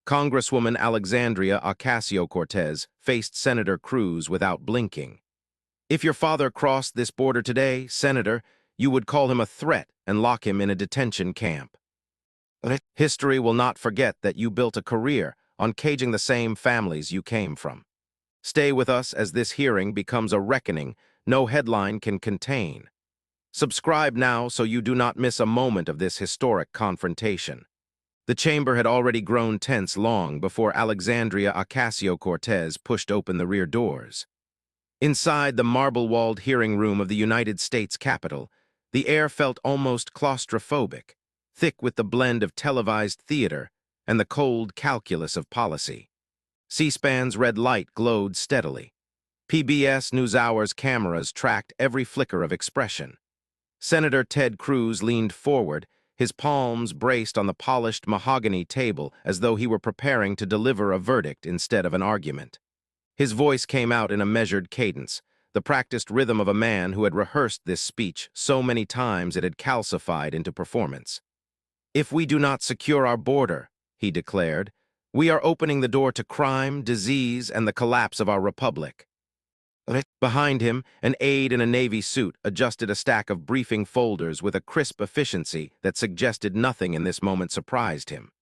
Congresswoman Alexandria Ocasio-Cortez faced Senator Cruz without blinking. If your father crossed this border today, Senator, you would call him a threat and lock him in a detention camp. History will not forget that you built a career on caging the same families you came from. Stay with us as this hearing becomes a reckoning no headline can contain. Subscribe now so you do not miss a moment of this historic confrontation. The chamber had already grown tense long before Alexandria Ocasio-Cortez pushed open the rear doors. Inside the marble-walled hearing room of the United States Capitol, the air felt almost claustrophobic, thick with the blend of televised theater and the cold calculus of policy. C-SPAN's red light glowed steadily. PBS NewsHour's cameras tracked every flicker of expression. Senator Ted Cruz leaned forward, his palms braced on the polished mahogany table as though he were preparing to deliver a verdict instead of an argument. His voice came out in a measured cadence, the practiced rhythm of a man who had rehearsed this speech so many times it had calcified into performance. "If we do not secure our border," he declared, "we are opening the door to crime, disease, and the collapse of our republic." Behind him, an aide in a Navy suit adjusted a stack of briefing folders with a crisp efficiency that suggested nothing in this moment surprised him.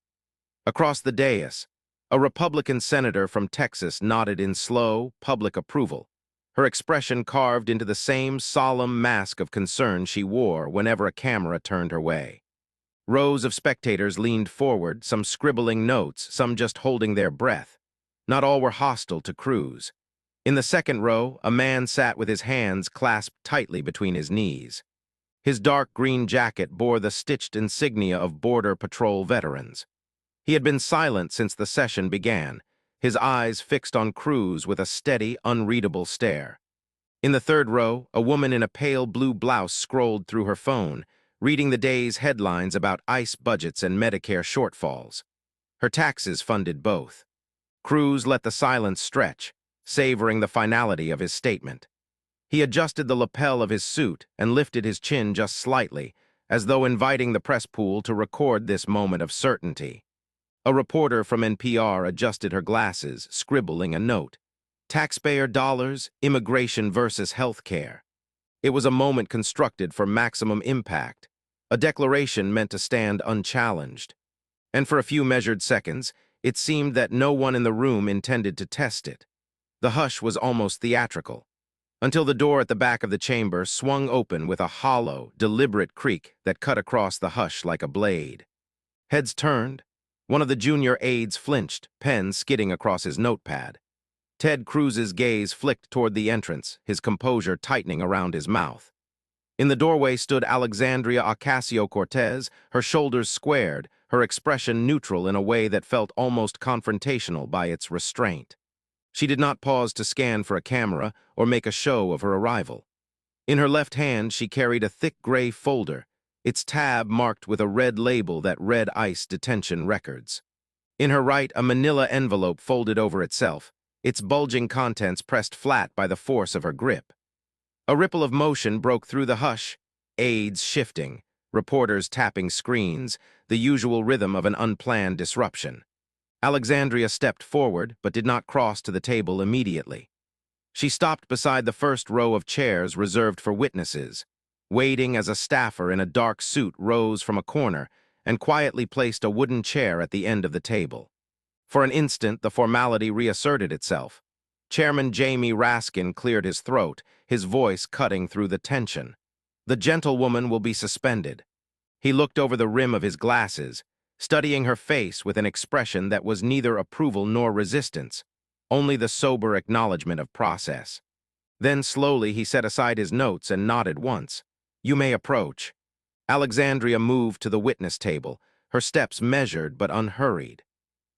Across the dais, a Republican senator from Texas nodded in slow, public approval, her expression carved into the same solemn mask of concern she wore whenever a camera turned her way. Rows of spectators leaned forward, some scribbling notes, some just holding their breath. Not all were hostile to Cruz. In the second row, a man sat with his hands clasped tightly between his knees. His dark green jacket bore the stitched insignia of Border Patrol veterans. He had been silent since the session began, his eyes fixed on Cruz with a steady, unreadable stare. In the third row, a woman in a pale blue blouse scrolled through her phone, reading the day's headlines about ICE budgets and Medicare shortfalls. Her taxes funded both. Cruz let the silence stretch, savoring the finality of his statement. He adjusted the lapel of his suit and lifted his chin just slightly, as though inviting the press pool to record this moment of certainty. A reporter from NPR adjusted her glasses, scribbling a note. Taxpayer dollars, immigration versus health care. It was a moment constructed for maximum impact, a declaration meant to stand unchallenged. And for a few measured seconds, it seemed that no one in the room intended to test it. The hush was almost theatrical, until the door at the back of the chamber swung open with a hollow, deliberate creak that cut across the hush like a blade. Heads turned. One of the junior aides flinched, pen skidding across his notepad. Ted Cruz's gaze flicked toward the entrance, his composure tightening around his mouth. In the doorway stood Alexandria Ocasio-Cortez, her shoulders squared, her expression neutral in a way that felt almost confrontational by its restraint. She did not pause to scan for a camera or make a show of her arrival. In her left hand, she carried a thick gray folder, its tab marked with a red label that read ICE detention records. In her right, a manila envelope folded over itself, its bulging contents pressed flat by the force of her grip. A ripple of motion broke through the hush, aides shifting, reporters tapping screens, the usual rhythm of an unplanned disruption. Alexandria stepped forward, but did not cross to the table immediately. She stopped beside the first row of chairs reserved for witnesses, waiting as a staffer in a dark suit rose from a corner and quietly placed a wooden chair at the end of the table. For an instant, the formality reasserted itself. Chairman Jamie Raskin cleared his throat, his voice cutting through the tension. "The gentlewoman will be suspended." He looked over the rim of his glasses, studying her face with an expression that was neither approval nor resistance, only the sober acknowledgement of process. Then slowly he set aside his notes and nodded once. "You may approach." Alexandria moved to the witness table, her steps measured but unhurried.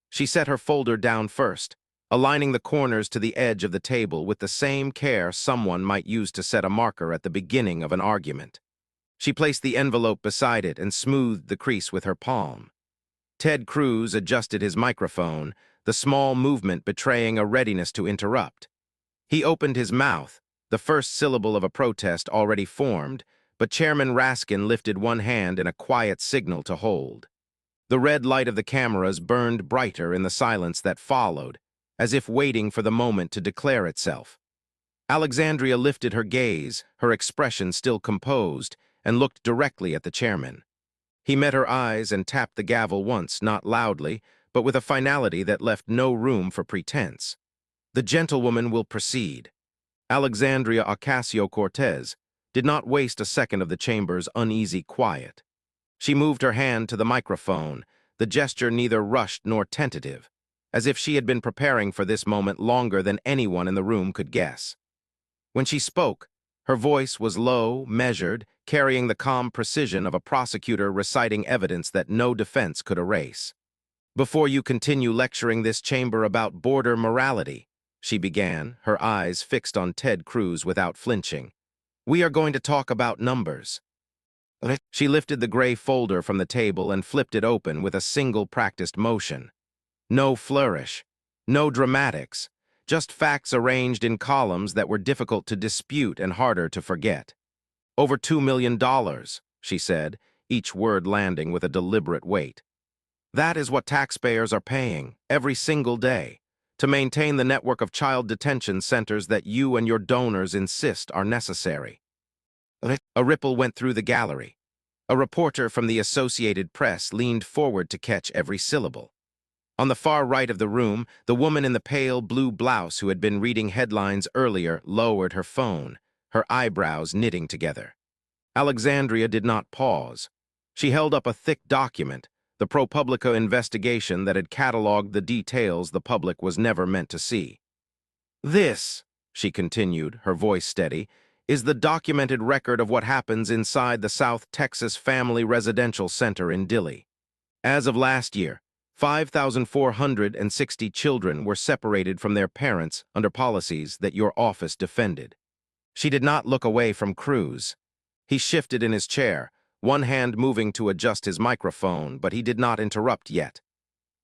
She set her folder down first, aligning the corners to the edge of the table with the same care someone might use to set a marker at the beginning of an argument. She placed the envelope beside it and smoothed the crease with her palm. Ted Cruz adjusted his microphone, the small movement betraying a readiness to interrupt. He opened his mouth, the first syllable of a protest already formed, but Chairman Raskin lifted one hand in a quiet signal to hold. The red light of the cameras burned brighter in the silence that followed, as if waiting for the moment to declare itself. Alexandria lifted her gaze, her expression still composed, and looked directly at the chairman. He met her eyes and tapped the gavel once, not loudly, but with a finality that left no room for pretense. The gentlewoman will proceed. Alexandria Ocasio-Cortez did not waste a second of the chamber's uneasy quiet. She moved her hand to the microphone, the gesture neither rushed nor tentative, as if she had been preparing for this moment longer than anyone in the room could guess. When she spoke, her voice was low, measured, carrying the calm precision of a prosecutor reciting evidence that no defense could erase. "Before you continue lecturing this chamber about border morality," she began, her eyes fixed on Ted Cruz without flinching, "we are going to talk about numbers." She lifted the gray folder from the table and flipped it open with a single practiced motion. No flourish, no dramatics, just facts arranged in columns that were difficult to dispute and harder to forget. "Over $2 million, she said, each word landing with a deliberate weight. "That is what taxpayers are paying, every single day, to maintain the network of child detention centers that you and your donors insist are necessary." A ripple went through the gallery. A reporter from the Associated Press leaned forward to catch every syllable. On the far right of the room, the woman in the pale blue blouse who had been reading headlines earlier lowered her phone, her eyebrows knitting together. Alexandria did not pause. She held up a thick document, the ProPublica investigation that had cataloged the details the public was never meant to see. "This," she continued, her voice steady, "is the documented record of what happens inside the South Texas Family Residential Center in Dilley. As of last year, 5,460 children were separated from their parents under policies that your office defended." She did not look away from Cruz. He shifted in his chair, one hand moving to adjust his microphone, but he did not interrupt yet.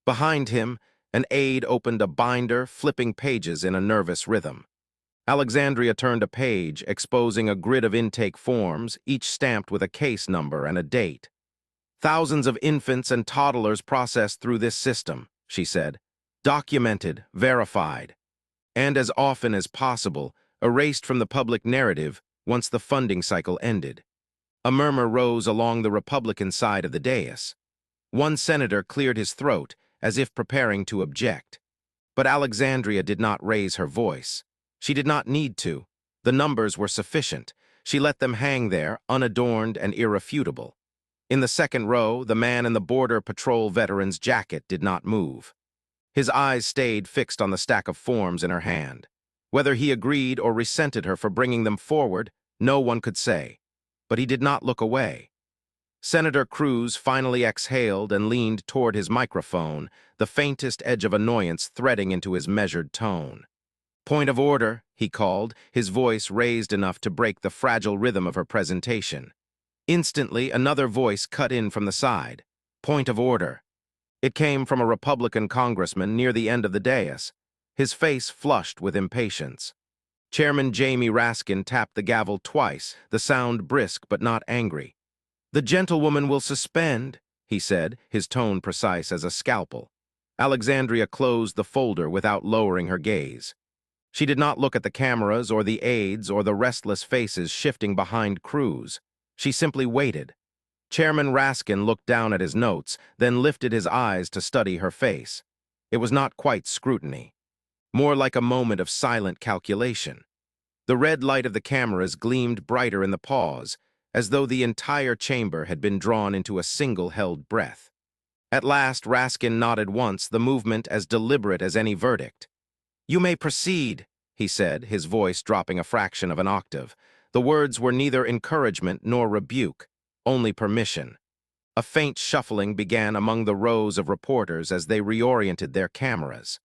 Behind him, an aide opened a binder, flipping pages in a nervous rhythm. Alexandria turned a page, exposing a grid of intake forms, each stamped with a case number and a date. "Thousands of infants and toddlers processed through this system," she said. "Documented, verified, and as often as possible, erased from the public narrative once the funding cycle ended." A murmur rose along the Republican side of the dais. One senator cleared his throat, as if preparing to object. But Alexandria did not raise her voice. She did not need to. The numbers were sufficient. She let them hang there, unadorned and irrefutable. In the second row, the man in the Border Patrol veteran's jacket did not move. His eyes stayed fixed on the stack of forms in her hand. Whether he agreed or resented her for bringing them forward, no one could say. But he did not look away. Senator Cruz finally exhaled and leaned toward his microphone, the faintest edge of annoyance threading into his measured tone. "Point of order," he called, his voice raised enough to break the fragile rhythm of her presentation. Instantly, another voice cut in from the side. "Point of order." It came from a Republican congressman near the end of the dais, his face flushed with impatience. Chairman Jamie Raskin tapped the gavel twice, the sound brisk but not angry. "The gentlewoman will suspend," he said, his tone precise as a scalpel. Alexandria closed the folder without lowering her gaze. She did not look at the cameras or the aides or the restless faces shifting behind Cruz. She simply waited. Chairman Raskin looked down at his notes, then lifted his eyes to study her face. It was not quite scrutiny, more like a moment of silent calculation. The red light of the cameras gleamed brighter in the pause, as though the entire chamber had been drawn into a single held breath. At last, Raskin nodded once, the movement as deliberate as any verdict. "You may proceed," he said, his voice dropping a fraction of an octave. The words were neither encouragement nor rebuke, only permission. A faint shuffling began among the rows of reporters as they reoriented their cameras.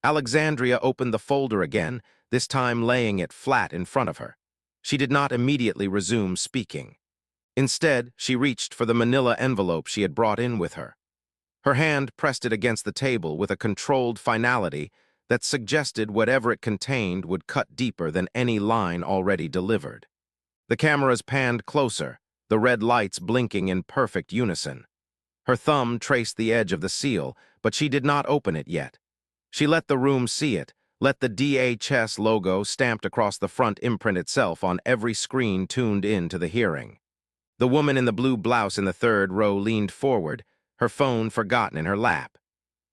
Alexandria opened the folder again, this time laying it flat in front of her. She did not immediately resume speaking. Instead, she reached for the manila envelope she had brought in with her. Her hand pressed it against the table with a controlled finality that suggested whatever it contained would cut deeper than any line already delivered. The cameras panned closer, the red lights blinking in perfect unison. Her thumb traced the edge of the seal, but she did not open it yet. She let the room see it, let the DHS logo stamped across the front imprint itself on every screen tuned in to the hearing. The woman in the blue blouse in the third row leaned forward, her phone forgotten in her lap.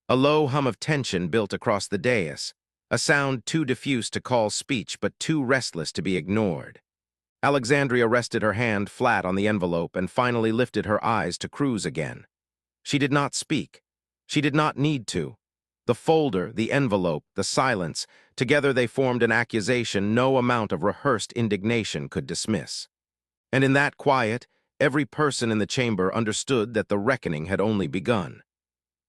A low hum of tension built across the dais, a sound too diffuse to call speech but too restless to be ignored. Alexandria rested her hand flat on the envelope and finally lifted her eyes to Cruz again. She did not speak. She did not need to. The folder, the envelope, the silence, together they formed an accusation no amount of rehearsed indignation could dismiss. And in that quiet, every person in the chamber understood that the reckoning had only begun.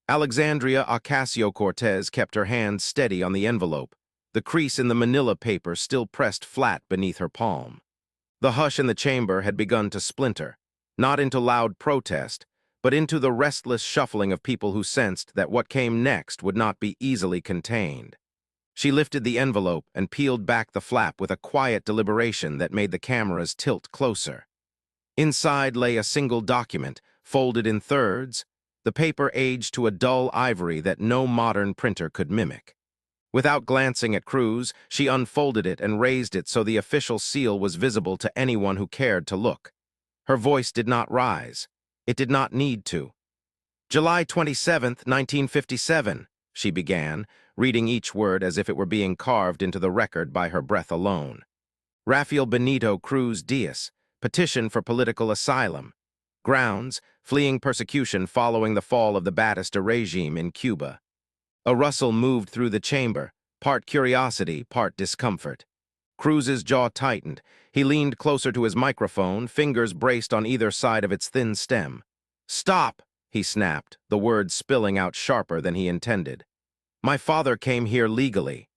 Alexandria Ocasio-Cortez kept her hand steady on the envelope, the crease in the manila paper still pressed flat beneath her palm. The hush in the chamber had begun to splinter, not into loud protest, but into the restless shuffling of people who sensed that what came next would not be easily contained. She lifted the envelope and peeled back the flap with a quiet deliberation that made the cameras tilt closer. Inside lay a single document, folded in thirds, the paper aged to a dull ivory that no modern printer could mimic. Without glancing at Cruz, she unfolded it and raised it so the official seal was visible to anyone who cared to look. Her voice did not rise. It did not need to. July 27, 1957, she began, reading each word as if it were being carved into the record by her breath alone. Rafael Benito Cruz Diaz, petition for political asylum. Grounds, fleeing persecution following the fall of the Batista regime in Cuba. A rustle moved through the chamber, part curiosity, part discomfort. Cruz's jaw tightened. He leaned closer to his microphone, fingers braced on either side of its thin stem. "Stop!" he snapped, the words spilling out sharper than he intended. "My father came here legally.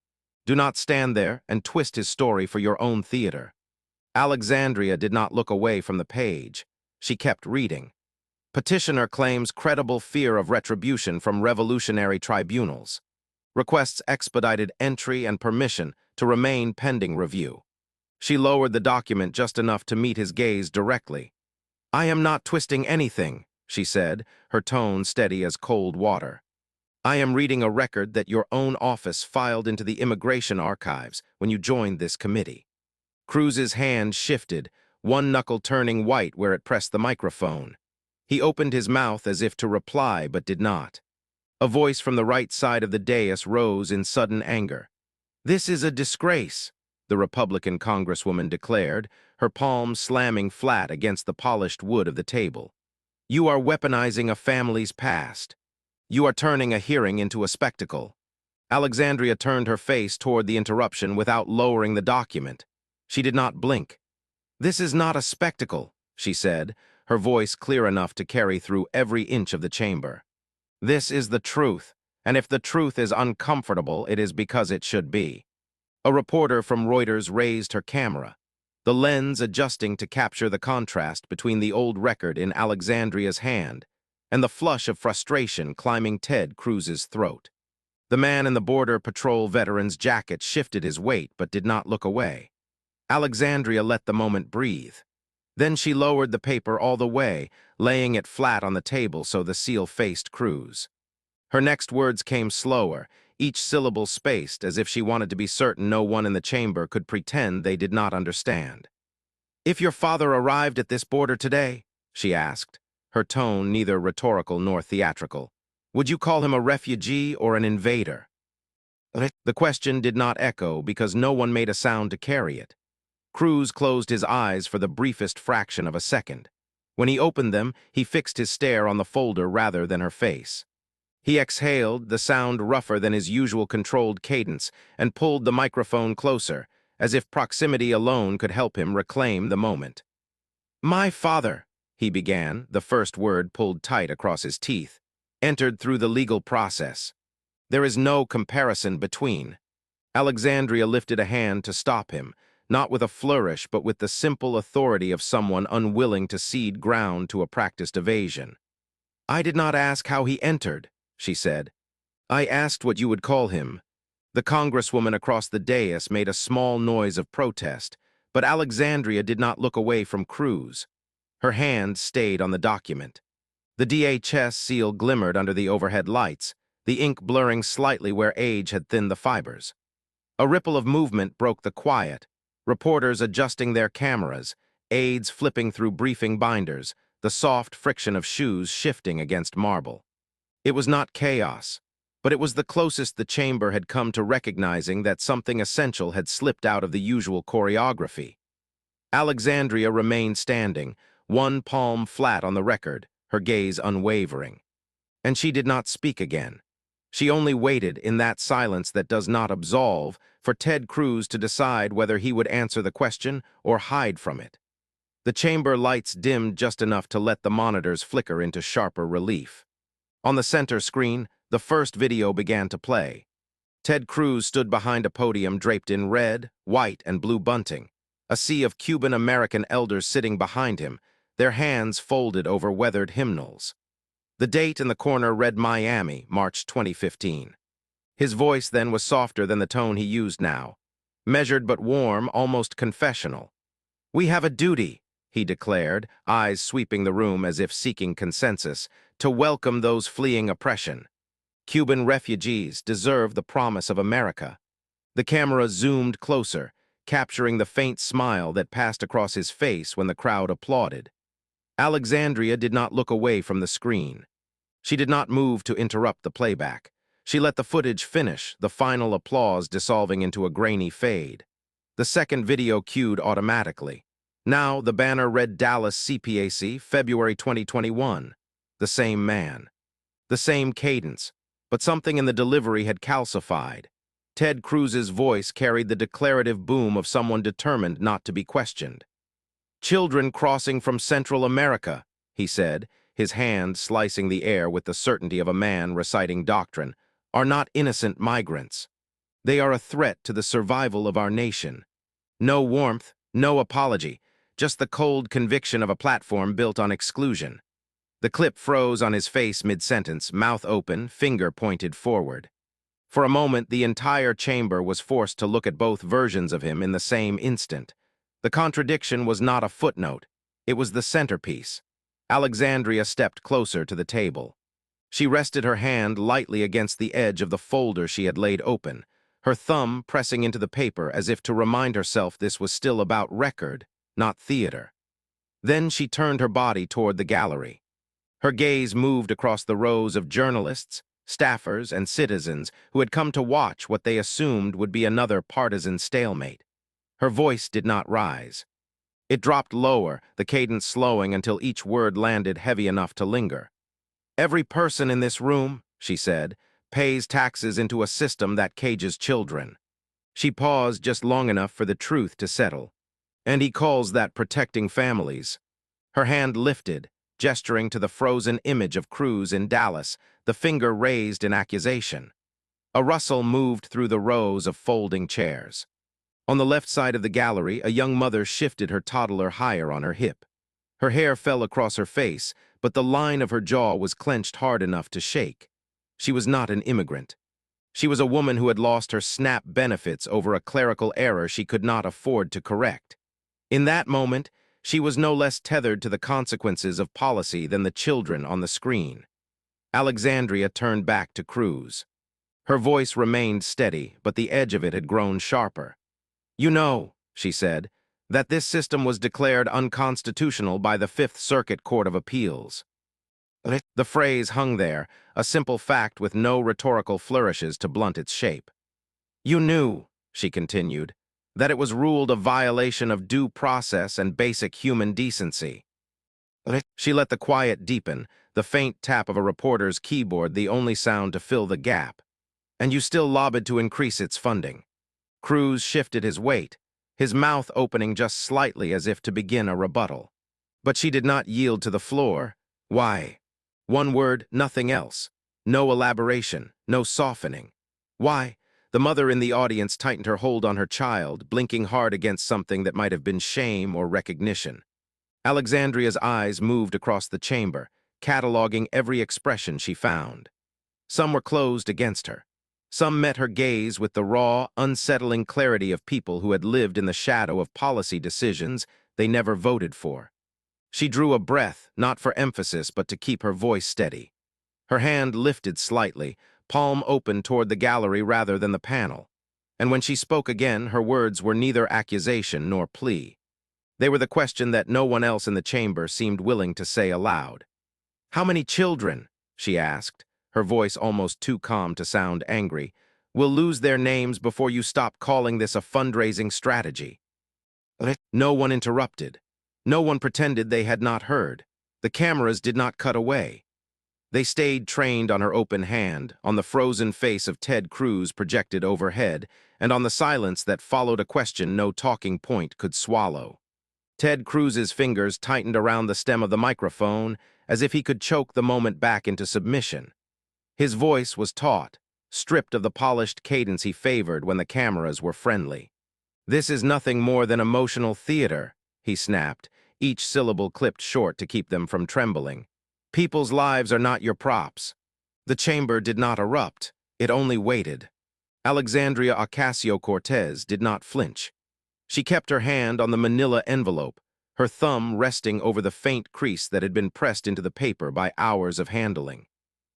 Do not stand there and twist his story for your own theater." Alexandria did not look away from the page. She kept reading. Petitioner claims credible fear of retribution from revolutionary tribunals. Requests expedited entry and permission to remain pending review. She lowered the document just enough to meet his gaze directly. "I am not twisting anything," she said, her tone steady as cold water. "I am reading a record that your own office filed into the immigration archives when you joined this committee." Cruz's hand shifted, one knuckle turning white where it pressed the microphone. He opened his mouth as if to reply, but did not. A voice from the right side of the dais rose in sudden anger. "This is a disgrace," the Republican Congresswoman declared, her palms slamming flat against the polished wood of the table. "You are weaponizing a family's past. You are turning a hearing into a spectacle." Alexandria turned her face toward the interruption without lowering the document. She did not blink. "This is not a spectacle," she said, her voice clear enough to carry through every inch of the chamber. "This is the truth, and if the truth is uncomfortable, it is because it should be." A reporter from Reuters raised her camera, the lens adjusting to capture the contrast between the old record in Alexandria's hand and the flush of frustration climbing Ted Cruz's throat. The man in the Border Patrol veteran's jacket shifted his weight but did not look away. Alexandria let the moment breathe. Then she lowered the paper all the way, laying it flat on the table so the seal faced Cruz. Her next words came slower, each syllable spaced as if she wanted to be certain no one in the chamber could pretend they did not understand. "If your father arrived at this border today," she asked, her tone neither rhetorical nor theatrical, "would you call him a refugee or an invader?" The question did not echo because no one made a sound to carry it. Cruz closed his eyes for the briefest fraction of a second. When he opened them, he fixed his stare on the folder rather than her face. He exhaled, the sound rougher than his usual controlled cadence, and pulled the microphone closer, as if proximity alone could help him reclaim the moment. "My father," he began, the first word pulled tight across his teeth, "entered through the legal process. There is no comparison between." Alexandria lifted a hand to stop him, not with a flourish but with the simple authority of someone unwilling to cede ground to a practiced evasion. "I did not ask how he entered," she said. "I asked what you would call him." The congresswoman across the dais made a small noise of protest, but Alexandria did not look away from Cruz. Her hand stayed on the document. The DHS seal glimmered under the overhead lights, the ink blurring slightly where age had thinned the fibers. A ripple of movement broke the quiet, reporters adjusting their cameras, aides flipping through briefing binders, the soft friction of shoes shifting against marble. It was not chaos, but it was the closest the chamber had come to recognizing that something essential had slipped out of the usual choreography. Alexandria remained standing, one palm flat on the record, her gaze unwavering. And she did not speak again. She only waited in that silence that does not absolve for Ted Cruz to decide whether he would answer the question or hide from it. The chamber lights dimmed just enough to let the monitors flicker into sharper relief. On the center screen, the first video began to play. Ted Cruz stood behind a podium draped in red, white, and blue bunting, a sea of Cuban-American elders sitting behind him, their hands folded over weathered hymnals. The date in the corner read Miami, March 2015. His voice then was softer than the tone he used now, measured but warm, almost confessional. "We have a duty," he declared, eyes sweeping the room as if seeking consensus, "to welcome those fleeing oppression. Cuban refugees deserve the promise of America." The camera zoomed closer, capturing the faint smile that passed across his face when the crowd applauded. Alexandria did not look away from the screen. She did not move to interrupt the playback. She let the footage finish, the final applause dissolving into a grainy fade. The second video cued automatically. Now the banner read Dallas CPAC, February 2021. The same man. The same cadence, but something in the delivery had calcified. Ted Cruz's voice carried the declarative boom of someone determined not to be questioned. "Children crossing from Central America," he said, his hand slicing the air with the certainty of a man reciting doctrine, "are not innocent migrants. They are a threat to the survival of our nation." No warmth, no apology, just the cold conviction of a platform built on exclusion. The clip froze on his face mid-sentence, mouth open, finger pointed forward. For a moment, the entire chamber was forced to look at both versions of him in the same instant. The contradiction was not a footnote. It was the centerpiece. Alexandria stepped closer to the table. She rested her hand lightly against the edge of the folder she had laid open, her thumb pressing into the paper as if to remind herself this was still about record, not theater. Then she turned her body toward the gallery. Her gaze moved across the rows of journalists, staffers, and citizens who had come to watch what they assumed would be another partisan stalemate. Her voice did not rise. It dropped lower, the cadence slowing until each word landed heavy enough to linger. "Every person in this room," she said, "pays taxes into a system that cages children." She paused just long enough for the truth to settle. "And he calls that protecting families." Her hand lifted, gesturing to the frozen image of Cruz in Dallas, the finger raised in accusation. A rustle moved through the rows of folding chairs. On the left side of the gallery, a young mother shifted her toddler higher on her hip. Her hair fell across her face, but the line of her jaw was clenched hard enough to shake. She was not an immigrant. She was a woman who had lost her SNAP benefits over a clerical error she could not afford to correct. In that moment, she was no less tethered to the consequences of policy than the children on the screen. Alexandria turned back to Cruz. Her voice remained steady, but the edge of it had grown sharper. "You know," she said, "that this system was declared unconstitutional by the Fifth Circuit Court of Appeals." The phrase hung there, a simple fact with no rhetorical flourishes to blunt its shape. "You knew," she continued, "that it was ruled a violation of due process and basic human decency." She let the quiet deepen, the faint tap of a reporter's keyboard the only sound to fill the gap. "And you still lobbied to increase its funding." Cruz shifted his weight, his mouth opening just slightly as if to begin a rebuttal. But she did not yield to the floor. "Why?" One word, nothing else. No elaboration, no softening. "Why?" The mother in the audience tightened her hold on her child, blinking hard against something that might have been shame or recognition. Alexandria's eyes moved across the chamber, cataloging every expression she found. Some were closed against her. Some met her gaze with the raw, unsettling clarity of people who had lived in the shadow of policy decisions they never voted for. She drew a breath, not for emphasis but to keep her voice steady. Her hand lifted slightly, palm open toward the gallery rather than the panel. And when she spoke again, her words were neither accusation nor plea. They were the question that no one else in the chamber seemed willing to say aloud. "How many children," she asked, her voice almost too calm to sound angry, "will lose their names before you stop calling this a fundraising strategy?" No one interrupted. No one pretended they had not heard. The cameras did not cut away. They stayed trained on her open hand, on the frozen face of Ted Cruz projected overhead, and on the silence that followed a question no talking point could swallow. Ted Cruz's fingers tightened around the stem of the microphone as if he could choke the moment back into submission. His voice was taut, stripped of the polished cadence he favored when the cameras were friendly. "This is nothing more than emotional theater," he snapped, each syllable clipped short to keep them from trembling. "People's lives are not your props." The chamber did not erupt, it only waited. Alexandria Ocasio-Cortez did not flinch. She kept her hand on the manila envelope, her thumb resting over the faint crease that had been pressed into the paper by hours of handling.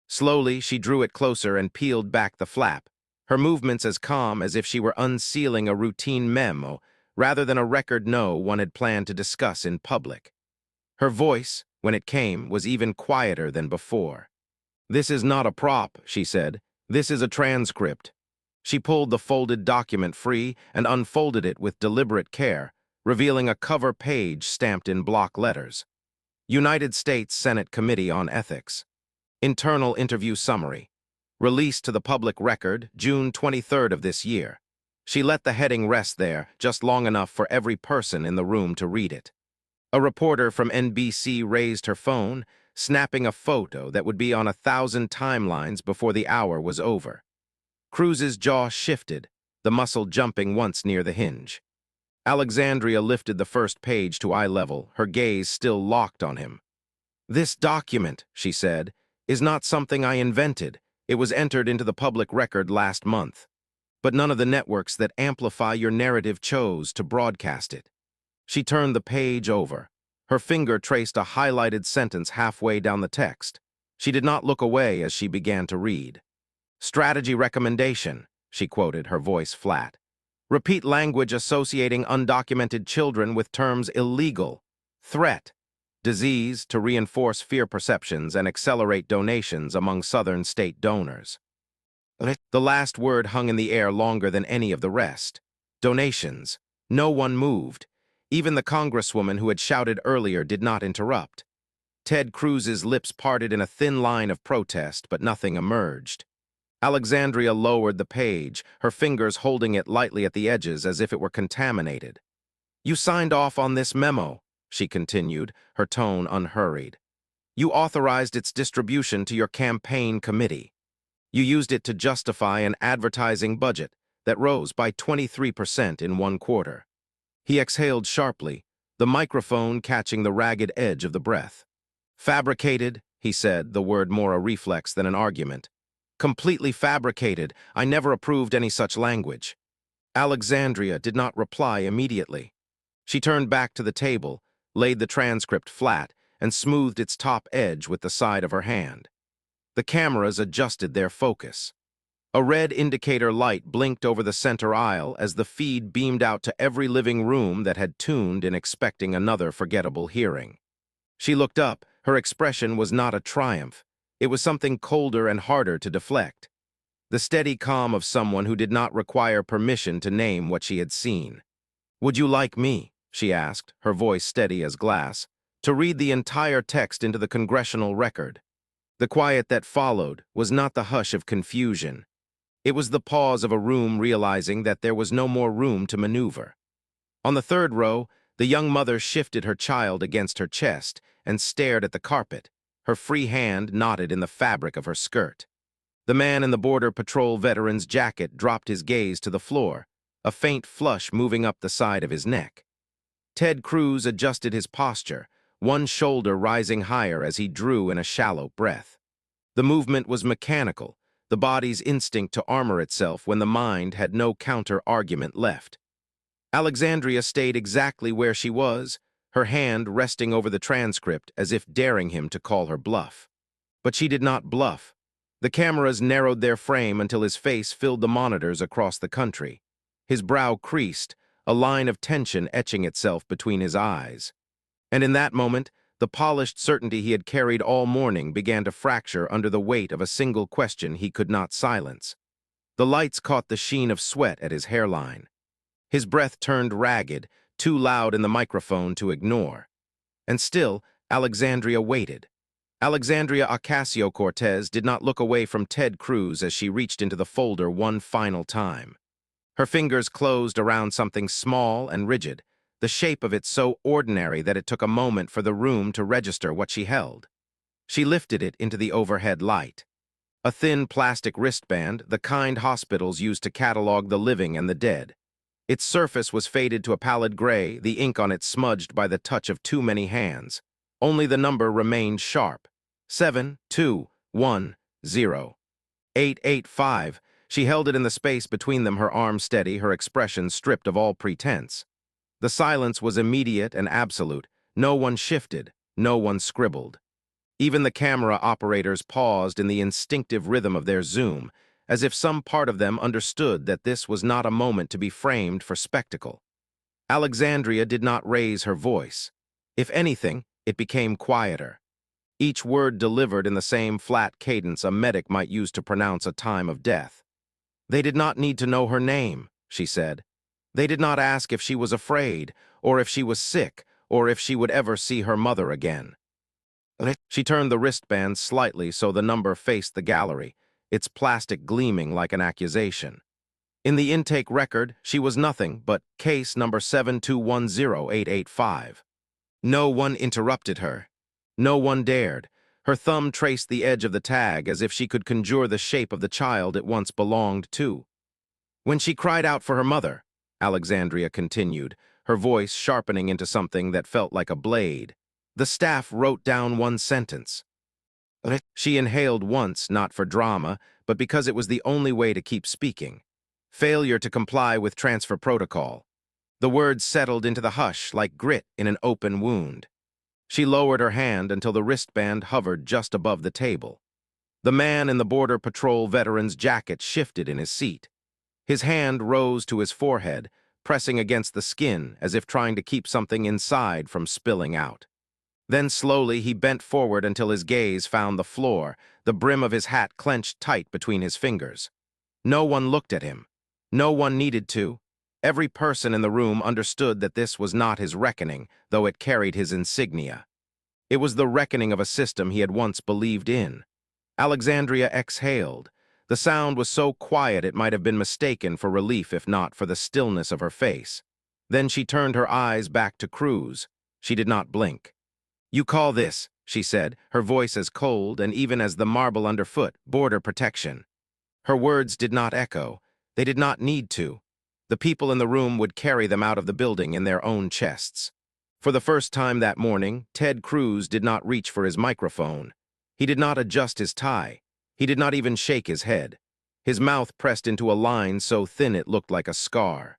Slowly, she drew it closer and peeled back the flap, her movements as calm as if she were unsealing a routine memo rather than a record no one had planned to discuss in public. Her voice, when it came, was even quieter than before. "This is not a prop," she said. "This is a transcript." She pulled the folded document free and unfolded it with deliberate care, revealing a cover page stamped in block letters. United States Senate Committee on Ethics. Internal interview summary. Released to the public record June 23rd of this year. She let the heading rest there just long enough for every person in the room to read it. A reporter from NBC raised her phone, snapping a photo that would be on 1,000 timelines before the hour was over. Cruz's jaw shifted, the muscle jumping once near the hinge. Alexandria lifted the first page to eye level, her gaze still locked on him. "This document," she said, "is not something I invented. It was entered into the public record last month. But none of the networks that amplify your narrative chose to broadcast it." She turned the page over. Her finger traced a highlighted sentence halfway down the text. She did not look away as she began to read. "Strategy recommendation," she quoted, her voice flat. "Repeat language associating undocumented children with terms illegal, threat, disease to reinforce fear perceptions and accelerate donations among Southern state donors." The last word hung in the air longer than any of the rest. Donations. No one moved. Even the congresswoman who had shouted earlier did not interrupt. Ted Cruz's lips parted in a thin line of protest, but nothing emerged. Alexandria lowered the page, her fingers holding it lightly at the edges as if it were contaminated. "You signed off on this memo," she continued, her tone unhurried. "You authorized its distribution to your campaign committee. You used it to justify an advertising budget that rose by 23% in one quarter." He exhaled sharply, the microphone catching the ragged edge of the breath. "Fabricated," he said, the word more a reflex than an argument. "Completely fabricated. I never approved any such language." Alexandria did not reply immediately. She turned back to the table, laid the transcript flat, and smoothed its top edge with the side of her hand. The cameras adjusted their focus. A red indicator light blinked over the center aisle as the feed beamed out to every living room that had tuned in expecting another forgettable hearing. She looked up. Her expression was not a triumph. It was something colder and harder to deflect. The steady calm of someone who did not require permission to name what she had seen. "Would you like me," she asked, her voice steady as glass, "to read the entire text into the congressional record?" The quiet that followed was not the hush of confusion. It was the pause of a room realizing that there was no more room to maneuver. On the third row, the young mother shifted her child against her chest and stared at the carpet, her free hand knotted in the fabric of her skirt. The man in the Border Patrol veteran's jacket dropped his gaze to the floor, a faint flush moving up the side of his neck. Ted Cruz adjusted his posture, one shoulder rising higher as he drew in a shallow breath. The movement was mechanical, the body's instinct to armor itself when the mind had no counter-argument left. Alexandria stayed exactly where she was, her hand resting over the transcript as if daring him to call her bluff. But she did not bluff. The cameras narrowed their frame until his face filled the monitors across the country. His brow creased, a line of tension etching itself between his eyes. And in that moment, the polished certainty he had carried all morning began to fracture under the weight of a single question he could not silence. The lights caught the sheen of sweat at his hairline. His breath turned ragged, too loud in the microphone to ignore. And still, Alexandria waited. Alexandria Ocasio-Cortez did not look away from Ted Cruz as she reached into the folder one final time. Her fingers closed around something small and rigid, the shape of it so ordinary that it took a moment for the room to register what she held. She lifted it into the overhead light. A thin plastic wristband, the kind hospitals use to catalog the living and the dead. Its surface was faded to a pallid gray, the ink on it smudged by the touch of too many hands. Only the number remained sharp. 7210885. She held it in the space between them, her arm steady, her expression stripped of all pretense. The silence was immediate and absolute. No one shifted, no one scribbled. Even the camera operators paused in the instinctive rhythm of their zoom, as if some part of them understood that this was not a moment to be framed for spectacle. Alexandria did not raise her voice. If anything, it became quieter. Each word delivered in the same flat cadence a medic might use to pronounce a time of death. They did not need to know her name, she said. They did not ask if she was afraid, or if she was sick, or if she would ever see her mother again. She turned the wristband slightly so the number faced the gallery, its plastic gleaming like an accusation. In the intake record, she was nothing but case number 7210885. No one interrupted her. No one dared. Her thumb traced the edge of the tag as if she could conjure the shape of the child it once belonged to. When she cried out for her mother, Alexandria continued, her voice sharpening into something that felt like a blade, the staff wrote down one sentence. She inhaled once, not for drama, but because it was the only way to keep speaking. Failure to comply with transfer protocol. The words settled into the hush like grit in an open wound. She lowered her hand until the wristband hovered just above the table. The man in the Border Patrol veteran's jacket shifted in his seat. His hand rose to his forehead, pressing against the skin as if trying to keep something inside from spilling out. Then slowly he bent forward until his gaze found the floor, the brim of his hat clenched tight between his fingers. No one looked at him. No one needed to. Every person in the room understood that this was not his reckoning, though it carried his insignia. It was the reckoning of a system he had once believed in. Alexandria exhaled. The sound was so quiet it might have been mistaken for relief if not for the stillness of her face. Then she turned her eyes back to Cruz. She did not blink. "You call this," she said, her voice as cold and even as the marble underfoot, border protection. Her words did not echo. They did not need to. The people in the room would carry them out of the building in their own chests. For the first time that morning, Ted Cruz did not reach for his microphone. He did not adjust his tie. He did not even shake his head. His mouth pressed into a line so thin it looked like a scar.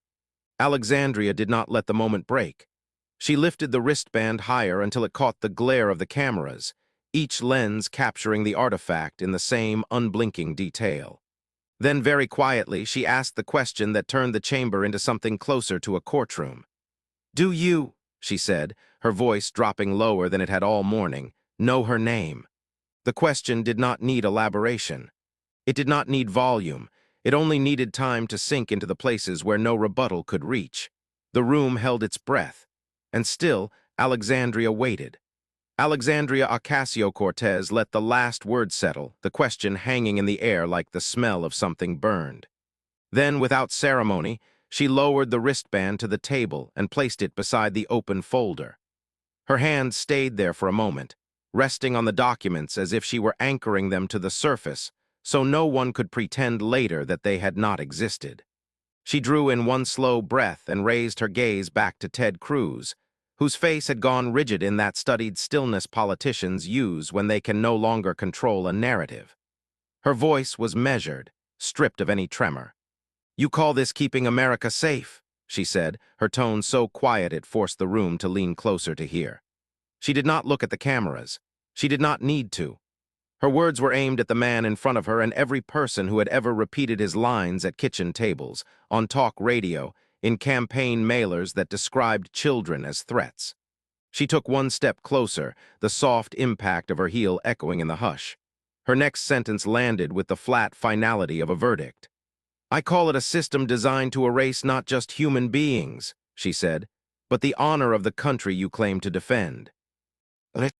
Alexandria did not let the moment break. She lifted the wristband higher until it caught the glare of the cameras, each lens capturing the artifact in the same unblinking detail. Then very quietly, she asked the question that turned the chamber into something closer to a courtroom. "Do you," she said, her voice dropping lower than it had all morning, "know her name?" The question did not need elaboration. It did not need volume. It only needed time to sink into the places where no rebuttal could reach. The room held its breath. And still, Alexandria waited. Alexandria Ocasio-Cortez let the last word settle, the question hanging in the air like the smell of something burned. Then, without ceremony, she lowered the wristband to the table and placed it beside the open folder. Her hand stayed there for a moment, resting on the documents as if she were anchoring them to the surface, so no one could pretend later that they had not existed. She drew in one slow breath and raised her gaze back to Ted Cruz, whose face had gone rigid in that studied stillness politicians use when they can no longer control a narrative. Her voice was measured, stripped of any tremor. "You call this keeping America safe?" she said, her tone so quiet it forced the room to lean closer to hear. She did not look at the cameras. She did not need to. Her words were aimed at the man in front of her and every person who had ever repeated his lines at kitchen tables, on talk radio, in campaign mailers that described children as threats. She took one step closer, the soft impact of her heel echoing in the hush. Her next sentence landed with the flat finality of a verdict. "I call it a system designed to erase not just human beings," she said, "but the honor of the country you claim to defend."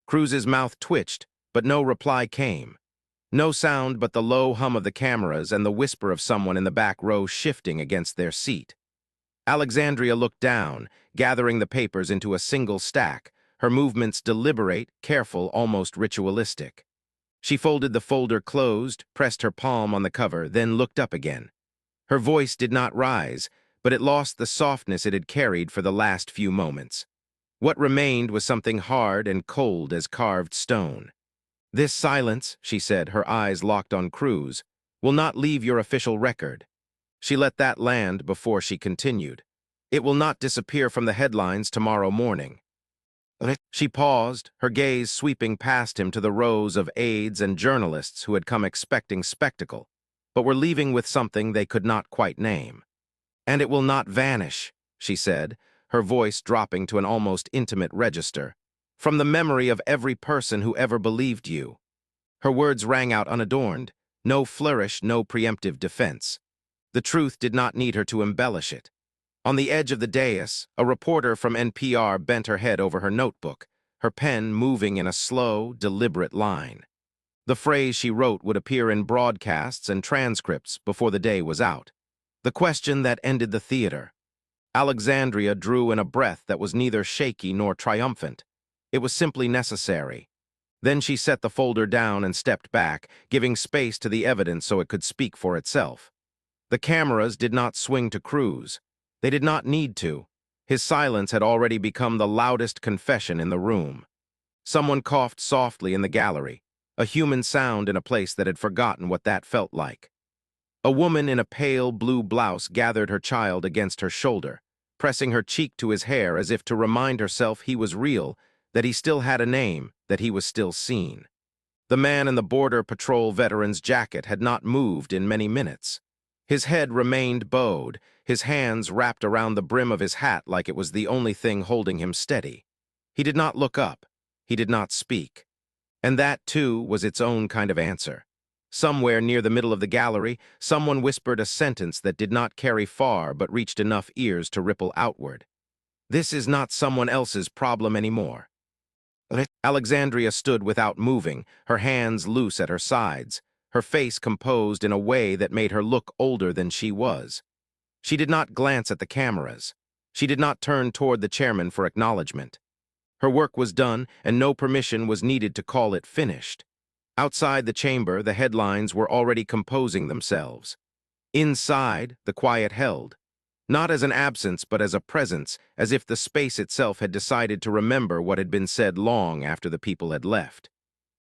Cruz's mouth twitched, but no reply came. No sound but the low hum of the cameras and the whisper of someone in the back row shifting against their seat. Alexandria looked down, gathering the papers into a single stack, her movements deliberate, careful, almost ritualistic. She folded the folder closed, pressed her palm on the cover, then looked up again. Her voice did not rise, but it lost the softness it had carried for the last few moments. What remained was something hard and cold as carved stone. "This silence," she said, her eyes locked on Cruz, "will not leave your official record." She let that land before she continued. "It will not disappear from the headlines tomorrow morning." She paused, her gaze sweeping past him to the rows of aides and journalists who had come expecting spectacle, but were leaving with something they could not quite name. "And it will not vanish," she said, her voice dropping to an almost intimate register, "from the memory of every person who ever believed you." Her words rang out unadorned, no flourish, no preemptive defense. The truth did not need her to embellish it. On the edge of the dais, a reporter from NPR bent her head over her notebook, her pen moving in a slow, deliberate line. The phrase she wrote would appear in broadcasts and transcripts before the day was out. The question that ended the theater. Alexandria drew in a breath that was neither shaky nor triumphant. It was simply necessary. Then she set the folder down and stepped back, giving space to the evidence so it could speak for itself. The cameras did not swing to Cruz. They did not need to. His silence had already become the loudest confession in the room. Someone coughed softly in the gallery, a human sound in a place that had forgotten what that felt like. A woman in a pale blue blouse gathered her child against her shoulder, pressing her cheek to his hair as if to remind herself he was real, that he still had a name, that he was still seen. The man in the Border Patrol veteran's jacket had not moved in many minutes. His head remained bowed, his hands wrapped around the brim of his hat like it was the only thing holding him steady. He did not look up. He did not speak. And that, too, was its own kind of answer. Somewhere near the middle of the gallery, someone whispered a sentence that did not carry far but reached enough ears to ripple outward. "This is not someone else's problem anymore." Alexandria stood without moving, her hands loose at her sides, her face composed in a way that made her look older than she was. She did not glance at the cameras. She did not turn toward the chairman for acknowledgement. Her work was done, and no permission was needed to call it finished. Outside the chamber, the headlines were already composing themselves. Inside, the quiet held, not as an absence but as a presence, as if the space itself had decided to remember what had been said long after the people had left.